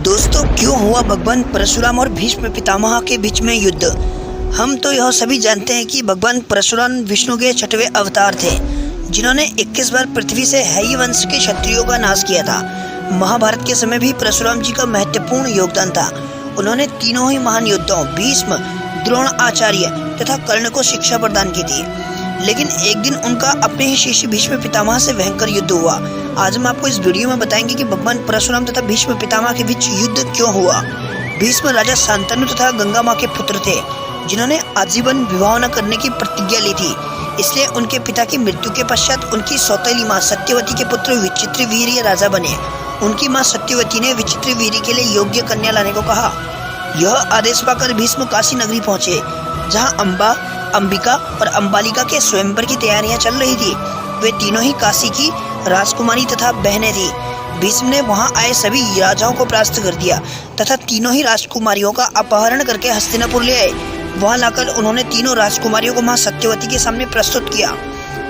दोस्तों, क्यों हुआ भगवान परशुराम और भीष्म पितामह के बीच में युद्ध? हम तो यह सभी जानते हैं कि भगवान परशुराम विष्णु के 6वें अवतार थे, जिन्होंने 21 बार पृथ्वी से हैय वंश के क्षत्रियों का नाश किया था। महाभारत के समय भी परशुराम जी का महत्वपूर्ण योगदान था। उन्होंने तीनों ही महान योद्धाओं भीष्म, द्रोण आचार्य तथा कर्ण को शिक्षा प्रदान की थी। लेकिन एक दिन उनका अपने ही शिष्य भीष्म पितामह से भयंकर युद्ध हुआ। आज हम आपको इस वीडियो में बताएंगे कि भगवान परशुराम तथा भीष्म पितामह के बीच युद्ध क्यों हुआ। भीष्म राजा शांतनु तथा गंगा माँ के पुत्र थे, जिन्होंने आजीवन विवाह न करने की प्रतिज्ञा ली थी। इसलिए उनके पिता की मृत्यु के पश्चात उनकी सौतेली माँ सत्यवती के पुत्र विचित्रवीर्य राजा बने। उनकी माँ सत्यवती ने विचित्रवीर्य के लिए योग्य कन्या लाने को कहा। यह आदेश पाकर भीष्म काशी नगरी पहुंचे, जहां अम्बा, अंबिका और अंबालिका के स्वयंवर की तैयारियां चल रही थी। वे तीनों ही काशी की राजकुमारी तथा बहनें थी। भीष्म ने वहां आए सभी राजाओं को परास्त कर दिया तथा तीनों ही राजकुमारियों का अपहरण करके हस्तिनापुर ले आए। वहां लाकर उन्होंने तीनों राजकुमारियों को मां सत्यवती के सामने प्रस्तुत किया।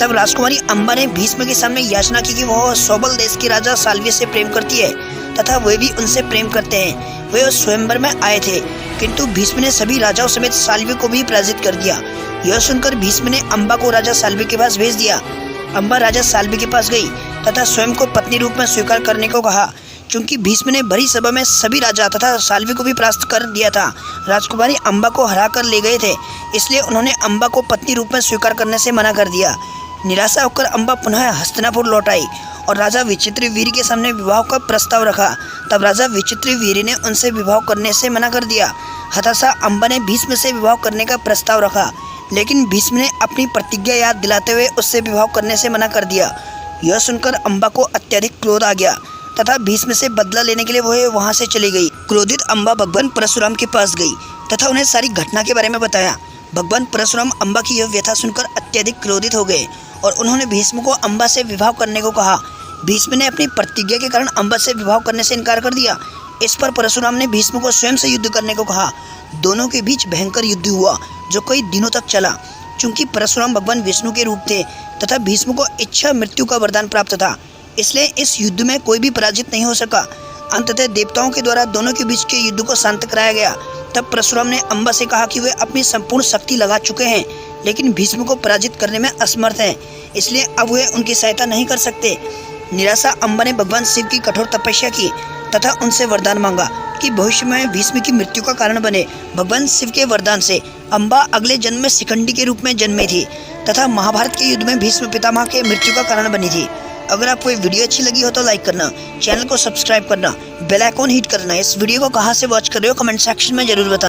तब राजकुमारी अम्बा ने भीष्म के सामने याचना की कि वह सौबल देश के राजा साल्वी से प्रेम करती है तथा वे भी उनसे प्रेम करते हैं। वे स्वयंवर में आए थे, किंतु भीष्म ने सभी राजाओं समेत साल्वी को भी पराजित कर दिया। यह सुनकर भीष्म ने अम्बा को राजा साल्वी के पास भेज दिया। अम्बा राजा साल्वी के पास गई तथा स्वयं को पत्नी रूप में स्वीकार करने को कहा। चूंकि भीष्म ने भरी सभा में सभी राजा तथा साल्वी को भी परास्त कर दिया था, राजकुमारी अम्बा को हरा कर ले गए थे, इसलिए उन्होंने अम्बा को पत्नी रूप में स्वीकार करने से मना कर दिया। निराशा होकर अम्बा पुनः हस्तिनापुर लौट आई और राजा विचित्रवीर्य के सामने विवाह का प्रस्ताव रखा। तब राजा विचित्रवीर्य ने उनसे विवाह करने से मना कर दिया। हताशा अम्बा ने भीष्म से विवाह करने का प्रस्ताव रखा, लेकिन भीष्म ने अपनी प्रतिज्ञा याद दिलाते हुए उससे विवाह करने से मना कर दिया। यह सुनकर अम्बा को अत्यधिक क्रोध आ गया तथा भीष्म से बदला लेने के लिए वह वहां से चली गई। क्रोधित अम्बा भगवान परशुराम के पास गई तथा उन्हें सारी घटना के बारे में बताया। भगवान परशुराम अम्बा की यह व्यथा सुनकर अत्यधिक क्रोधित हो गए और उन्होंने भीष्म को अम्बा से विवाह करने को कहा। भीष्म ने अपनी प्रतिज्ञा के कारण अम्बा से विवाह करने से इनकार कर दिया। इस पर परशुराम ने भीष्म को स्वयं से युद्ध करने को कहा। दोनों के बीच भयंकर युद्ध हुआ, जो कई दिनों तक चला। चूंकि परशुराम भगवान विष्णु के रूप थे तथा भीष्म को इच्छा मृत्यु का वरदान प्राप्त था, इसलिए इस युद्ध में कोई भी पराजित नहीं हो सका। अंततः देवताओं के द्वारा दोनों के बीच के युद्ध को शांत कराया गया। तब परशुराम ने अम्बा से कहा कि वे अपनी संपूर्ण शक्ति लगा चुके हैं, लेकिन भीष्म को पराजित करने में असमर्थ हैं, इसलिए अब वे उनकी सहायता नहीं कर सकते। निराशा अम्बा ने भगवान शिव की कठोर तपस्या की तथा उनसे वरदान मांगा कि भविष्य में भीष्म की मृत्यु का कारण बने। भगवान शिव के वरदान से अम्बा अगले जन्म में शिखंडी के रूप में जन्मी थी तथा महाभारत के युद्ध में भीष्म पितामह के मृत्यु का कारण बनी थी। अगर आपको ये वीडियो अच्छी लगी हो तो लाइक करना, चैनल को सब्सक्राइब करना, बेल आइकॉन हिट करना। इस वीडियो को कहाँ से वॉच कर रहे हो कमेंट सेक्शन में जरूर बताना।